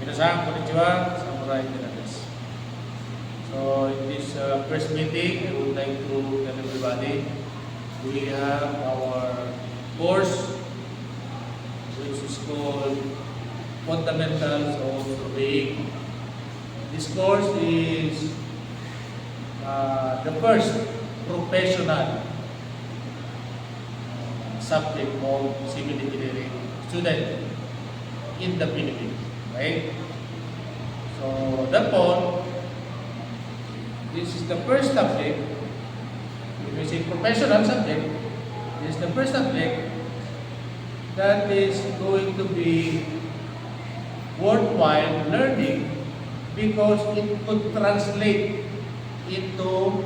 Minasan, konnichiwa, samurai Tinagas. So in this first meeting, I would like to tell everybody we have our course which is called Fundamentals of Surveying. This course is the first professional subject of civil engineering student in the Philippines, right? So therefore, this is the first subject. When we say professional subject, this is the first subject that is going to be worthwhile learning because it could translate into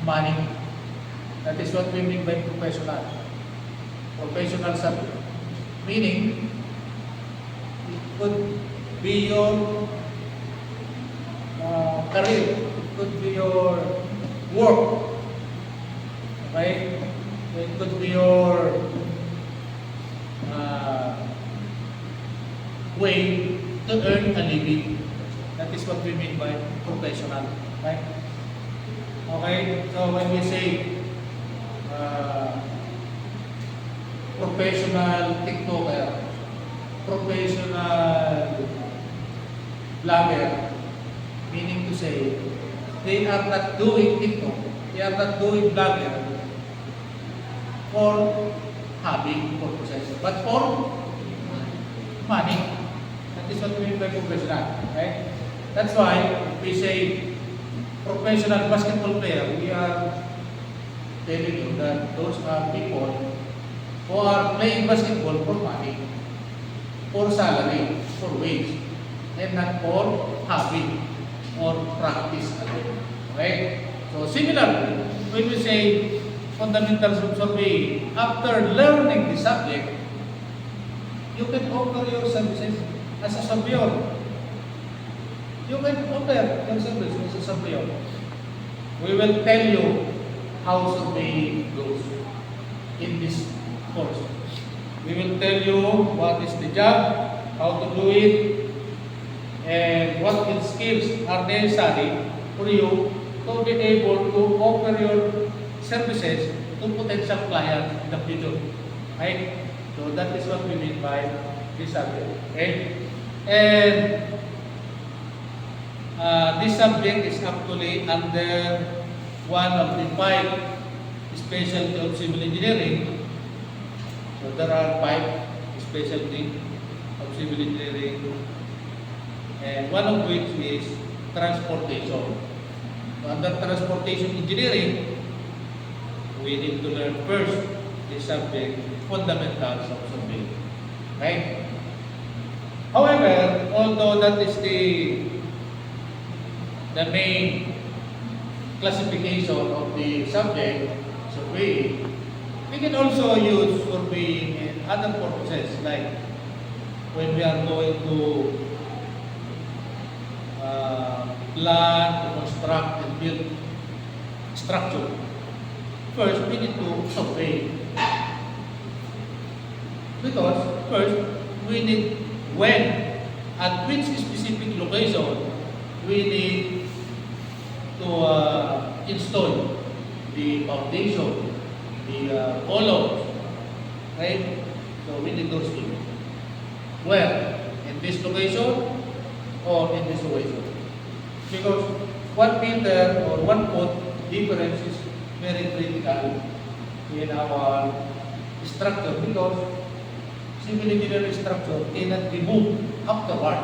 money. That is what we mean by professional. Professional subject. Meaning, it could be your career, it could be your work, right? It could be your way to earn a living. That is what we mean by professional, right? Okay, so when we say professional TikToker, professional vlogger, meaning to say they are not doing TikTok, they are not doing vlogger for hobby purposes, but for money. That is what we mean by professional, right? That's why if we say professional basketball player, we are telling you that those are people who are playing basketball for money, for salary, for wage, and not for hobby or practice alone. Right? So similarly, when we say fundamentals of surveying, after learning the subject, you can offer your services as a surveyor. You can offer your services as a surveyor. We will tell you how surveying goes in this course. We will tell you what is the job, how to do it, and what skills are necessary for you to be able to offer your services to potential clients in the future. Right? So that is what we mean by this subject. Okay? And this subject is actually under one of the 5 specialty of civil engineering. So there are 5 specialty of civil engineering, and one of which is transportation. So under transportation engineering, we need to learn first the subject fundamentals of surveying. Right? However, although that is the main classification of the subject, surveying, we can also use surveying in other purposes, like when we are going to plan, to construct, and build structure. First, we need to survey. Because first, we need when, at which specific location, we need to install the foundation, the columns, right? So we need those things. Where? In this location or in this location? Because 1 meter or 1 foot difference is very critical in our structure, because civil engineering structure cannot be moved afterward.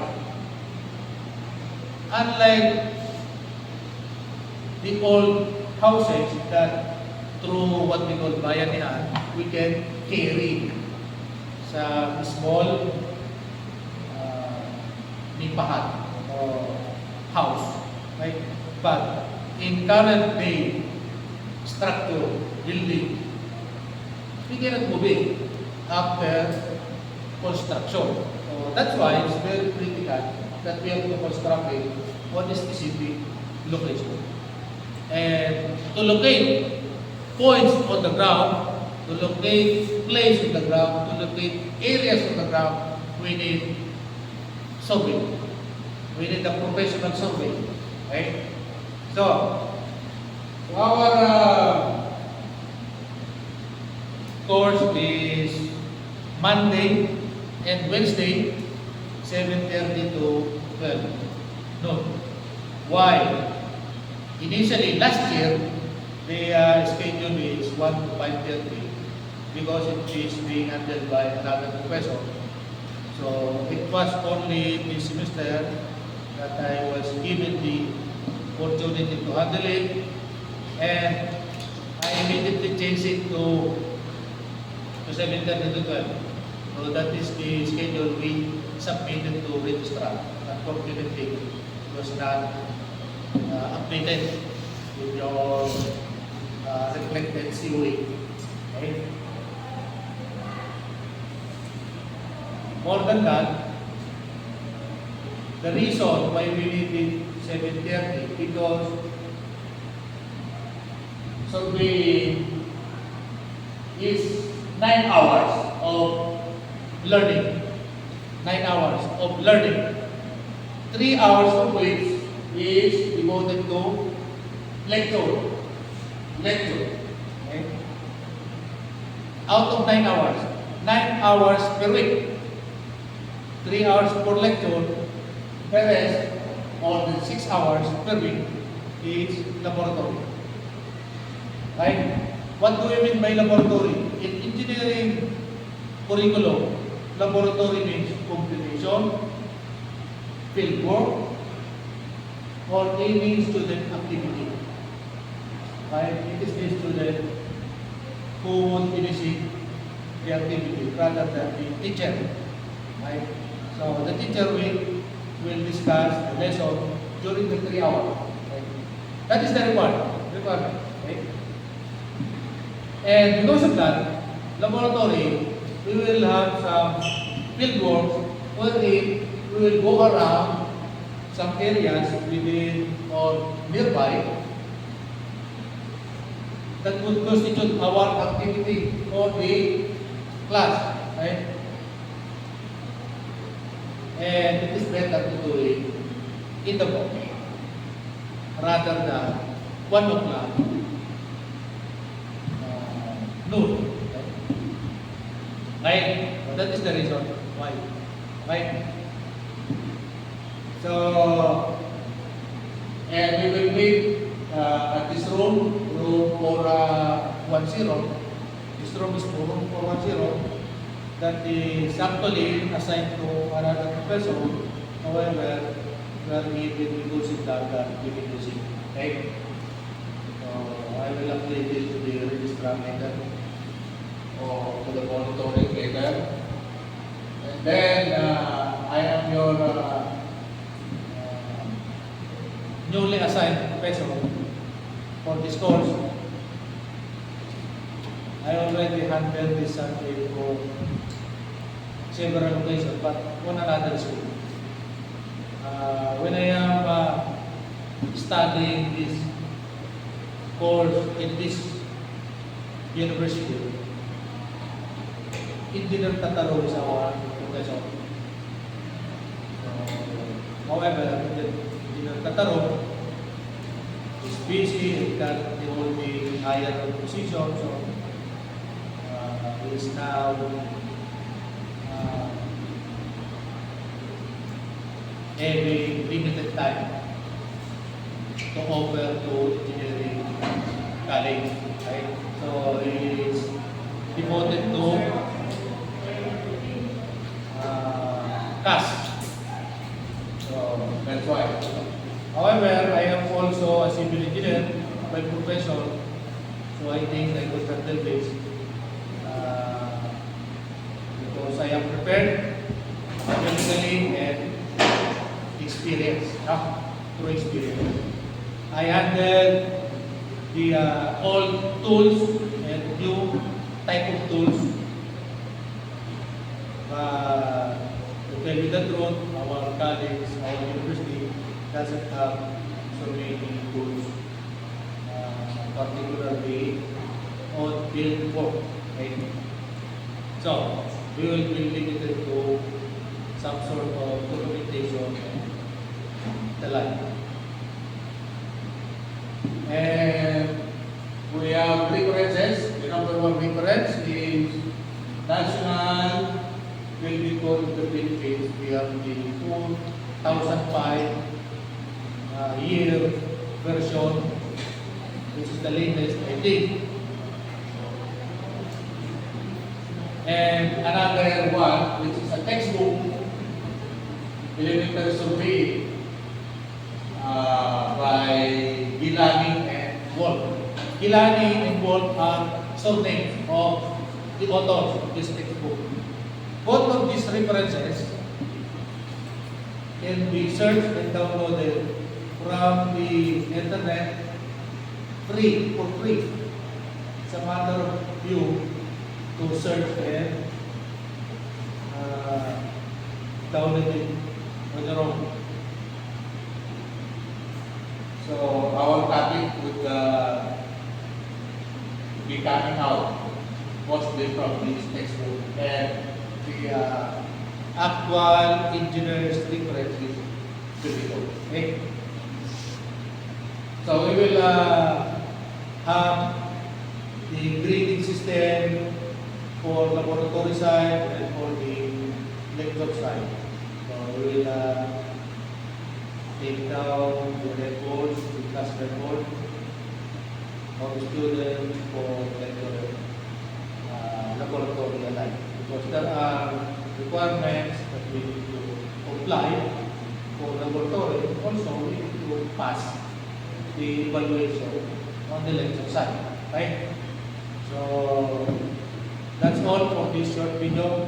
Unlike the old houses that through what we call bayanihan, we can carry sa small nipahan or house, right? But in current day structure, building, we cannot move it after construction. So that's why it's very critical that we have to construct it on a specific location. And to locate points on the ground, to locate place on the ground, to locate areas on the ground, we need survey. We need a professional survey. Right? So, our course is Monday and Wednesday, 7:30 to 12 noon. Why? Initially, last year, the schedule is 1 to 5:30 because it is being handled by another professor. So it was only this semester that I was given the opportunity to handle it, and I immediately changed it to 7:30 to 12. So that is the schedule we submitted to registrar. Unfortunately, it was not updated with your reflected COE. Okay? More than that, the reason why we need it 7:30 because surveying is 9 hours of learning. 9 hours of learning. 3 hours of which is devoted to lecture. Okay? Out of 9 hours, 9 hours per week. 3 hours per lecture, whereas all the 6 hours per week is laboratory. Right? What do we mean by laboratory? In engineering curriculum, laboratory means computation, field work, or any student activity. Right? It is the student who would initiate the activity rather than the teacher. Right? So the teacher will discuss the lesson during the 3 hours. Right? That is the requirement. Right? And because of that, laboratory, we will have some field work wherein we will go around some areas within or nearby that would constitute our activity for the class. Right? And it is better to do it in the morning rather than 1 o'clock noon. Right? So that is the reason why. Right? So, and we will meet at this room 410. This room is room 410. That is actually assigned to another professor. However, we are given reducing that we can use it. Okay? So, I will update it to the registrar later or to the monitoring later. And then, I am your newly assigned professor for this course. I already handled this subject for several occasions, but on another school. When I am studying this course in this university, Engineer Tataro is our professor. However, Engineer Tataro is busy and that he will be higher position, so he is now having limited time to offer to engineering college. Right? So he is devoted to CAS. So that's why. However, I am also a civil engineer by profession, so I think I could handle this because I am prepared academically and experience, through experience. I handle the old tools and new type of tools. To tell you the truth, our college, our university doesn't have so many tools, particularly on field work. Right? So, we will be limited to some sort of documentation the line. And we have references. The number one reference is National Building Code of the Philippines. We have the 2005 year version, which is the latest, I think. And another one, which is a textbook, elementary survey by Gilani and Wolf. Gilani and Wolf are surnames of the authors of this textbook. Both of these references can be searched and downloaded from the internet for free. It's a matter of you to search and download it on your own. So our topic would be coming out mostly from this textbook, and the actual engineer's references will be good. Okay? So we will have the grading system for laboratory side and for the lecture side. So we will take down the records, the class record of the students for lecture laboratory alike. Because there are requirements that we need to apply for laboratory. Also, we need to pass the evaluation on the lecture side. Right? So that's all for this short video.